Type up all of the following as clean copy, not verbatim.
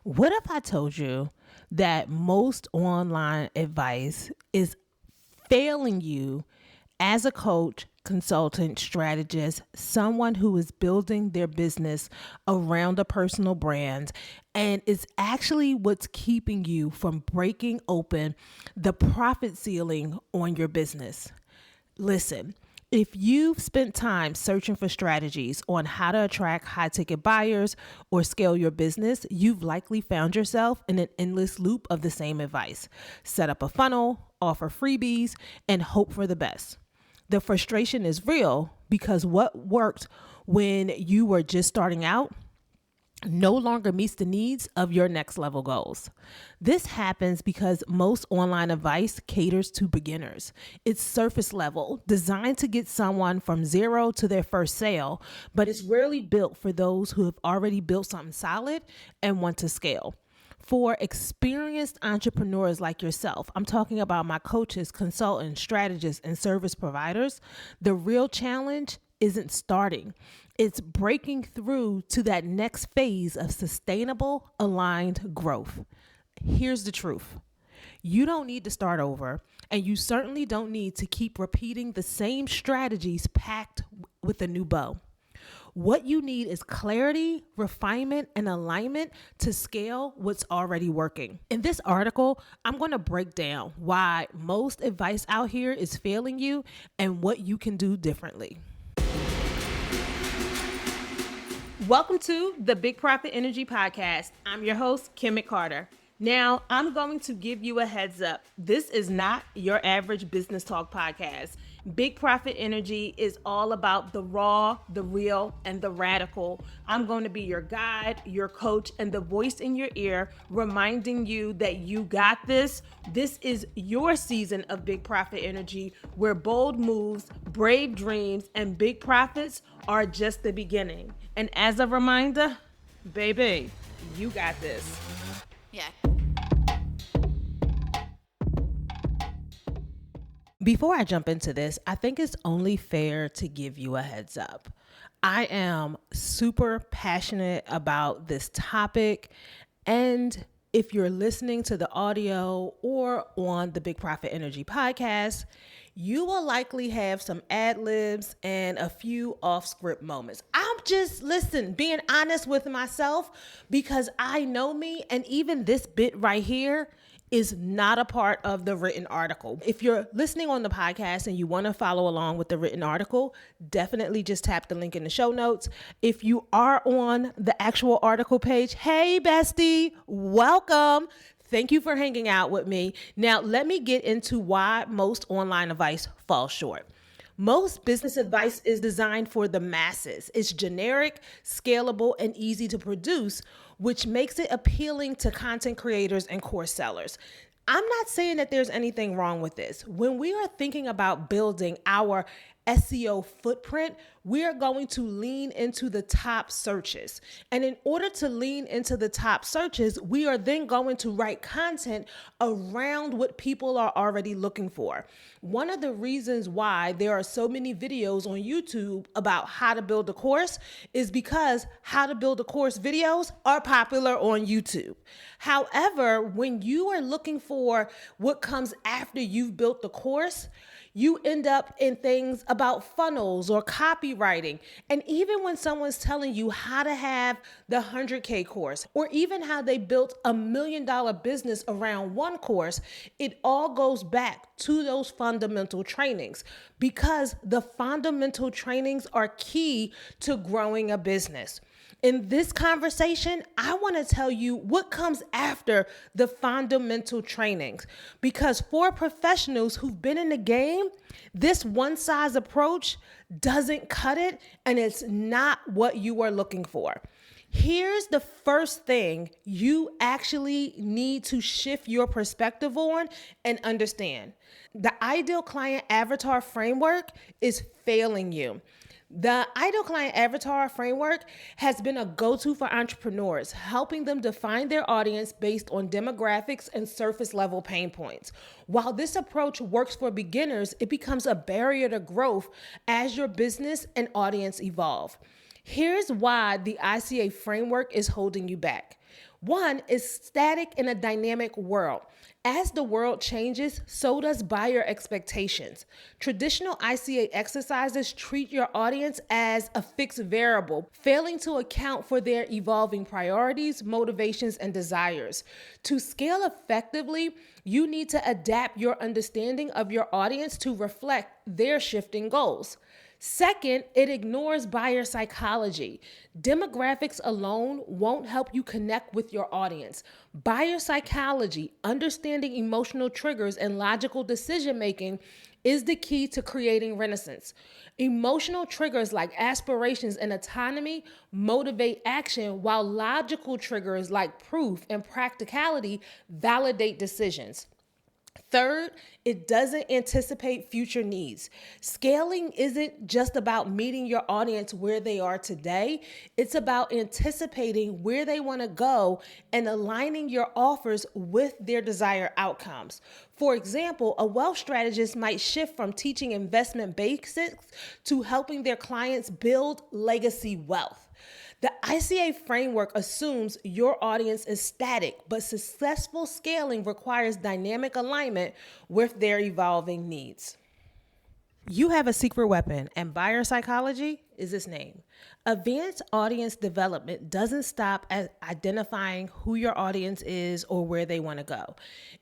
What if I told you that most online advice is failing you as a coach, consultant, strategist, someone who is building their business around a personal brand, and is actually what's keeping you from breaking open the profit ceiling on your business? Listen, if you've spent time searching for strategies on how to attract high ticket buyers or scale your business, you've likely found yourself in an endless loop of the same advice. Set up a funnel, offer freebies, and hope for the best. The frustration is real because what worked when you were just starting out no longer meets the needs of your next level goals. This happens because most online advice caters to beginners. It's surface level, designed to get someone from zero to their first sale, but it's rarely built for those who have already built something solid and want to scale. For experienced entrepreneurs like yourself, I'm talking about my coaches, consultants, strategists, and service providers, the real challenge isn't starting. It's breaking through to that next phase of sustainable, aligned growth. Here's the truth. You don't need to start over, and you certainly don't need to keep repeating the same strategies packed with a new bow. What you need is clarity, refinement, and alignment to scale what's already working. In this article, I'm going to break down why most advice out here is failing you and what you can do differently. Welcome to the Big Profit Energy Podcast. I'm your host, Kim McCarter. Now, I'm going to give you a heads up. This is not your average business talk podcast. Big Profit Energy is all about the raw, the real, and the radical. I'm going to be your guide, your coach, and the voice in your ear, reminding you that you got this. This is your season of Big Profit Energy, where bold moves, brave dreams, and big profits are just the beginning. And as a reminder, baby, you got this. Yeah. Before I jump into this, I think it's only fair to give you a heads up. I am super passionate about this topic, and if you're listening to the audio or on the Big Profit Energy podcast, you will likely have some ad libs and a few off script moments. I'm just, being honest with myself, because I know me, and even this bit right here is not a part of the written article. If you're listening on the podcast and you want to follow along with the written article, definitely just tap the link in the show notes. If you are on the actual article page, hey bestie, welcome. Thank you for hanging out with me. Now, let me get into why most online advice falls short. Most business advice is designed for the masses. It's generic, scalable, and easy to produce, which makes it appealing to content creators and course sellers. I'm not saying that there's anything wrong with this. When we are thinking about building our SEO footprint, we are going to lean into the top searches. And in order to lean into the top searches, we are then going to write content around what people are already looking for. One of the reasons why there are so many videos on YouTube about how to build a course is because how to build a course videos are popular on YouTube. However, when you are looking for what comes after you've built the course, you end up in things about funnels or copywriting. And even when someone's telling you how to have the 100K course, or even how they built $1 million business around one course, it all goes back to those fundamental trainings, because the fundamental trainings are key to growing a business. In this conversation, I want to tell you what comes after the fundamental trainings, because for professionals who've been in the game, this one-size approach doesn't cut it, and it's not what you are looking for. Here's the first thing you actually need to shift your perspective on and understand. The ideal client avatar framework is failing you. The Ideal Client Avatar framework has been a go-to for entrepreneurs, helping them define their audience based on demographics and surface level pain points. While this approach works for beginners, it becomes a barrier to growth as your business and audience evolve. Here's why the ICA framework is holding you back. One is static in a dynamic world. As the world changes, so does buyer expectations. Traditional ICA exercises treat your audience as a fixed variable, failing to account for their evolving priorities, motivations, and desires. To scale effectively, you need to adapt your understanding of your audience to reflect their shifting goals. Second, it ignores buyer psychology. Demographics alone won't help you connect with your audience. Buyer psychology, understanding emotional triggers, and logical decision making is the key to creating renaissance. Emotional triggers like aspirations and autonomy motivate action, while logical triggers like proof and practicality validate decisions. Third, it doesn't anticipate future needs. Scaling isn't just about meeting your audience where they are today. It's about anticipating where they want to go and aligning your offers with their desired outcomes. For example, a wealth strategist might shift from teaching investment basics to helping their clients build legacy wealth. The ICA framework assumes your audience is static, but successful scaling requires dynamic alignment with their evolving needs. You have a secret weapon, and buyer psychology is its name. Advanced audience development doesn't stop at identifying who your audience is or where they want to go.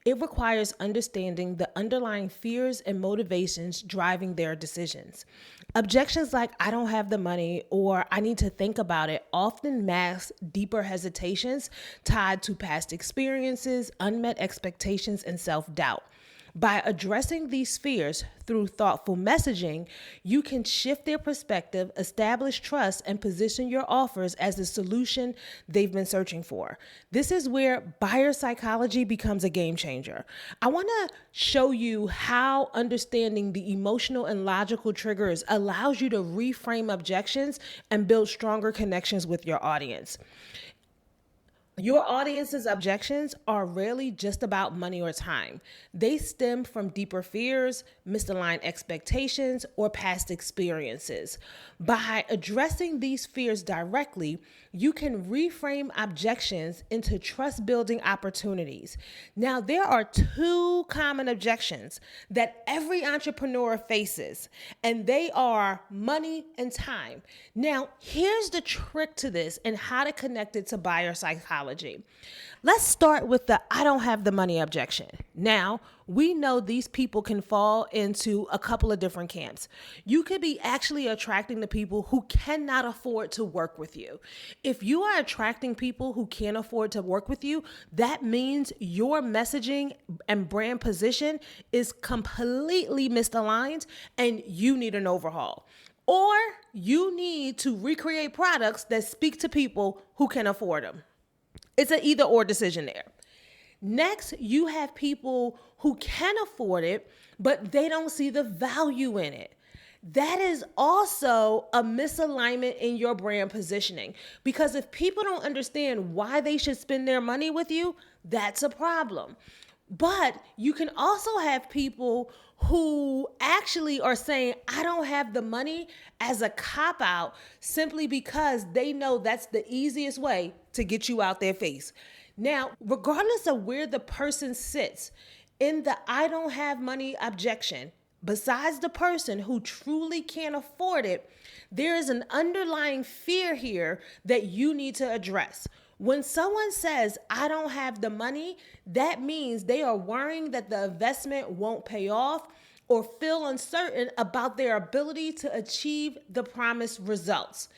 It requires understanding the underlying fears and motivations driving their decisions. Objections like, I don't have the money or I need to think about it often mask deeper hesitations tied to past experiences, unmet expectations, and self-doubt. By addressing these fears through thoughtful messaging, you can shift their perspective, establish trust, and position your offers as the solution they've been searching for. This is where buyer psychology becomes a game changer. I want to show you how understanding the emotional and logical triggers allows you to reframe objections and build stronger connections with your audience. Your audience's objections are rarely just about money or time. They stem from deeper fears, misaligned expectations, or past experiences. By addressing these fears directly, you can reframe objections into trust-building opportunities. Now, there are two common objections that every entrepreneur faces, and they are money and time. Now, here's the trick to this and how to connect it to buyer psychology. Let's start with the I don't have the money objection. Now, we know these people can fall into a couple of different camps. You could be actually attracting the people who cannot afford to work with you. If you are attracting people who can't afford to work with you, that means your messaging and brand position is completely misaligned and you need an overhaul. Or you need to recreate products that speak to people who can afford them. It's an either or decision there. Next, you have people who can afford it, but they don't see the value in it. That is also a misalignment in your brand positioning, because if people don't understand why they should spend their money with you, that's a problem. But you can also have people who actually are saying, I don't have the money as a cop-out simply because they know that's the easiest way to get you out their face. Now, regardless of where the person sits in the I don't have money objection, besides the person who truly can't afford it, there is an underlying fear here that you need to address. When someone says, I don't have the money, that means they are worrying that the investment won't pay off or feel uncertain about their ability to achieve the promised results.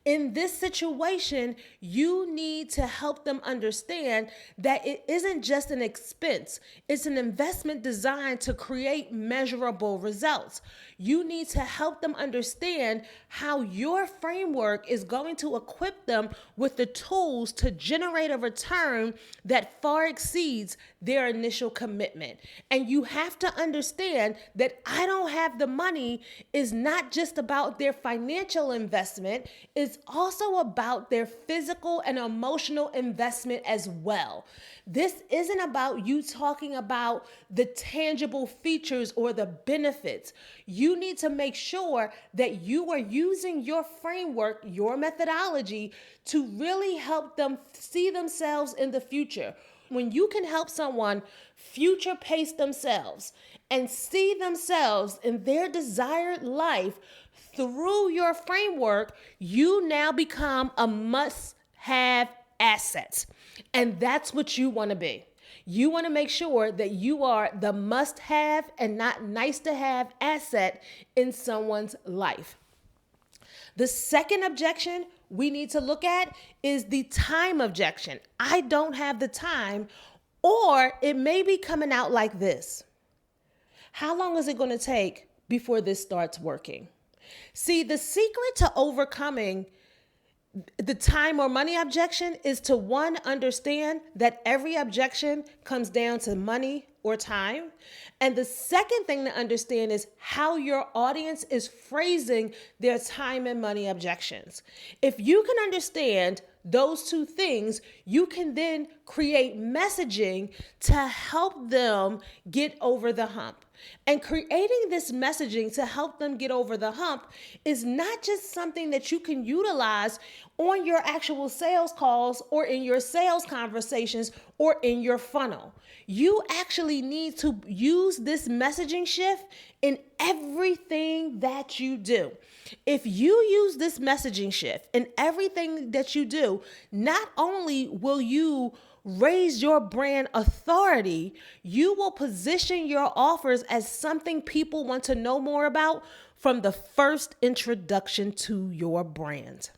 In this situation, you need to help them understand that it isn't just an expense. It's an investment designed to create measurable results. You need to help them understand how your framework is going to equip them with the tools to generate a return that far exceeds their initial commitment. And you have to understand that I don't have the money is not just about their financial investment, it's also about their physical and emotional investment as well. This isn't about you talking about the tangible features or the benefits. You need to make sure that you are using your framework, your methodology, to really help them see themselves in the future. When you can help someone future pace themselves and see themselves in their desired life through your framework, you now become a must-have asset. And that's what you want to be. You want to make sure that you are the must-have and not nice-to-have asset in someone's life. The second objection we need to look at is the time objection. I don't have the time, or it may be coming out like this. How long is it going to take before this starts working? See, the secret to overcoming the time or money objection is to, one, understand that every objection comes down to money or time. And the second thing to understand is how your audience is phrasing their time and money objections. If you can understand those two things, you can then create messaging to help them get over the hump. And creating this messaging to help them get over the hump is not just something that you can utilize on your actual sales calls or in your sales conversations or in your funnel. You actually need to use this messaging shift in everything that you do. If you use this messaging shift in everything that you do, not only will you raise your brand authority, you will position your offers as something people want to know more about from the first introduction to your brand.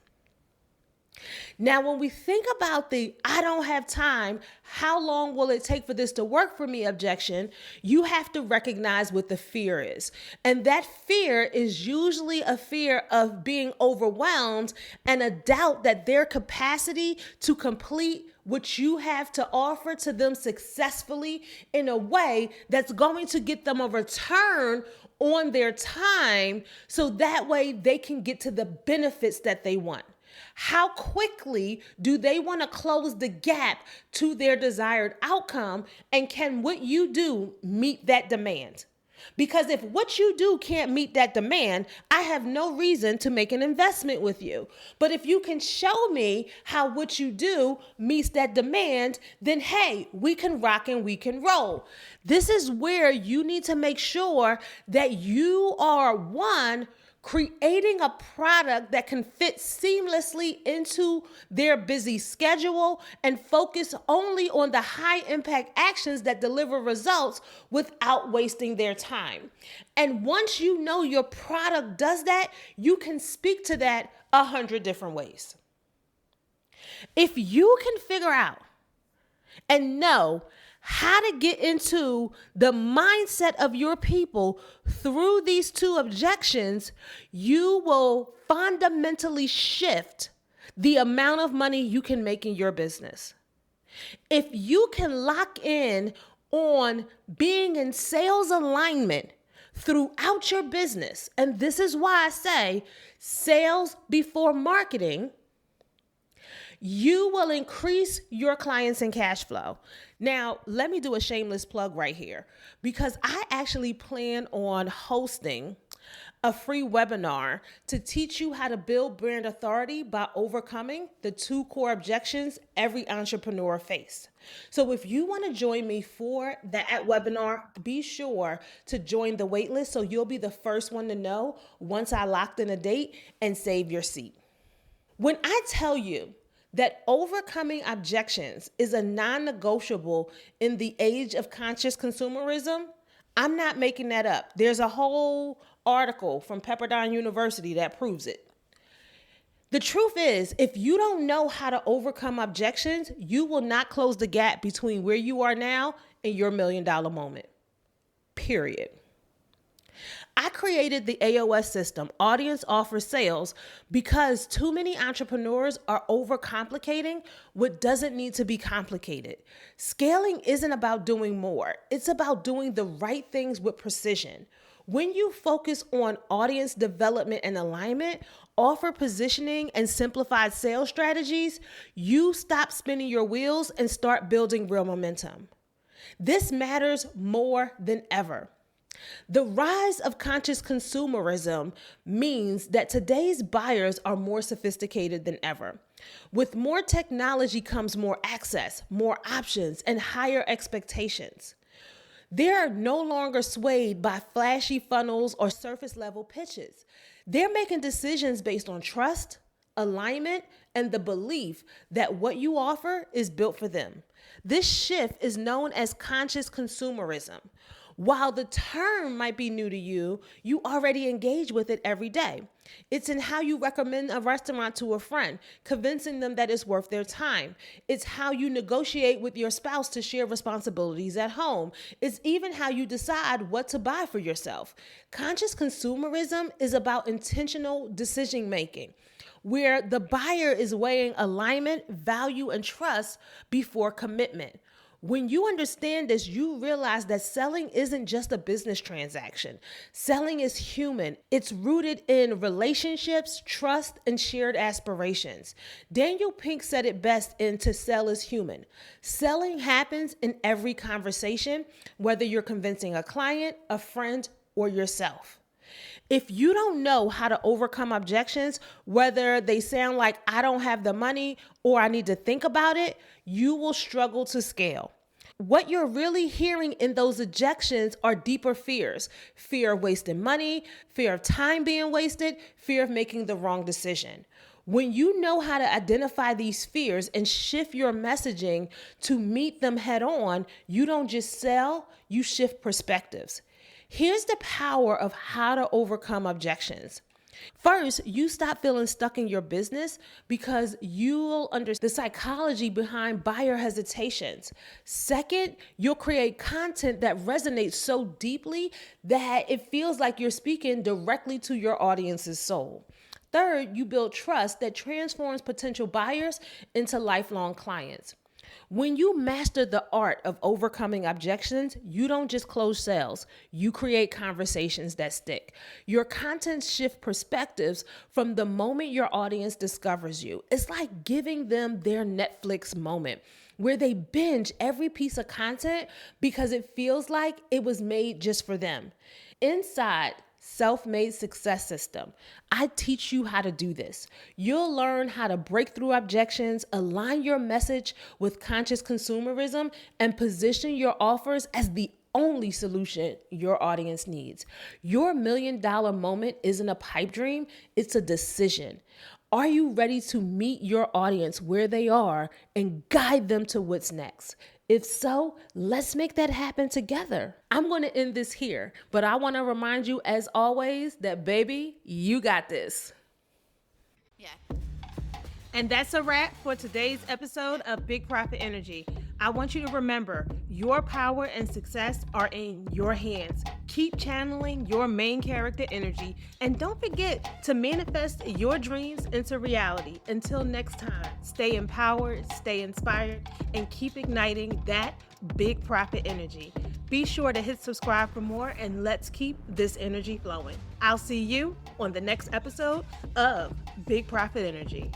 Now, when we think about the I don't have time, how long will it take for this to work for me objection, you have to recognize what the fear is. And that fear is usually a fear of being overwhelmed and a doubt that their capacity to complete what you have to offer to them successfully in a way that's going to get them a return on their time, so that way they can get to the benefits that they want. How quickly do they want to close the gap to their desired outcome? And can what you do meet that demand? Because if what you do can't meet that demand, I have no reason to make an investment with you. But if you can show me how what you do meets that demand, then hey, we can rock and we can roll. This is where you need to make sure that you are, one, creating a product that can fit seamlessly into their busy schedule and focus only on the high impact actions that deliver results without wasting their time. And once you know your product does that, you can speak to that 100 different ways. If you can figure out and know how to get into the mindset of your people through these two objections, you will fundamentally shift the amount of money you can make in your business. If you can lock in on being in sales alignment throughout your business, and this is why I say sales before marketing, you will increase your clients and cash flow. Now, let me do a shameless plug right here, because I actually plan on hosting a free webinar to teach you how to build brand authority by overcoming the two core objections every entrepreneur faces. So if you want to join me for that webinar, be sure to join the waitlist so you'll be the first one to know once I locked in a date, and save your seat. When I tell you that overcoming objections is a non-negotiable in the age of conscious consumerism, I'm not making that up. There's a whole article from Pepperdine University that proves it. The truth is, if you don't know how to overcome objections, you will not close the gap between where you are now and your $1 million moment. Period. I created the AOS System, Audience Offer Sales, because too many entrepreneurs are overcomplicating what doesn't need to be complicated. Scaling isn't about doing more. It's about doing the right things with precision. When you focus on audience development and alignment, offer positioning, and simplified sales strategies, you stop spinning your wheels and start building real momentum. This matters more than ever. The rise of conscious consumerism means that today's buyers are more sophisticated than ever. With more technology comes more access, more options, and higher expectations. They're no longer swayed by flashy funnels or surface level pitches. They're making decisions based on trust, alignment, and the belief that what you offer is built for them. This shift is known as conscious consumerism. While the term might be new to you, you already engage with it every day. It's in how you recommend a restaurant to a friend, convincing them that it's worth their time. It's how you negotiate with your spouse to share responsibilities at home. It's even how you decide what to buy for yourself. Conscious consumerism is about intentional decision making, where the buyer is weighing alignment, value, and trust before commitment. When you understand this, you realize that selling isn't just a business transaction. Selling is human. It's rooted in relationships, trust, and shared aspirations. Daniel Pink said it best in To Sell is Human. Selling happens in every conversation, whether you're convincing a client, a friend, or yourself. If you don't know how to overcome objections, whether they sound like I don't have the money or I need to think about it, you will struggle to scale. What you're really hearing in those objections are deeper fears: fear of wasting money, fear of time being wasted, fear of making the wrong decision. When you know how to identify these fears and shift your messaging to meet them head on, you don't just sell, you shift perspectives. Here's the power of how to overcome objections. First, you stop feeling stuck in your business because you'll understand the psychology behind buyer hesitations. Second, you'll create content that resonates so deeply that it feels like you're speaking directly to your audience's soul. Third, you build trust that transforms potential buyers into lifelong clients. When you master the art of overcoming objections, you don't just close sales, you create conversations that stick. Your content shift perspectives from the moment your audience discovers you. It's like giving them their Netflix moment, where they binge every piece of content because it feels like it was made just for them. Inside Self-Made Success System, I teach you how to do this. You'll learn how to break through objections, align your message with conscious consumerism, and position your offers as the only solution your audience needs. Your $1 million moment isn't a pipe dream, it's a decision. Are you ready to meet your audience where they are and guide them to what's next? If so, let's make that happen together. I'm going to end this here, but I want to remind you, as always, that baby, you got this. Yeah. And that's a wrap for today's episode of Big Profit Energy. I want you to remember, your power and success are in your hands. Keep channeling your main character energy, and don't forget to manifest your dreams into reality. Until next time, stay empowered, stay inspired, and keep igniting that big profit energy. Be sure to hit subscribe for more, and let's keep this energy flowing. I'll see you on the next episode of Big Profit Energy.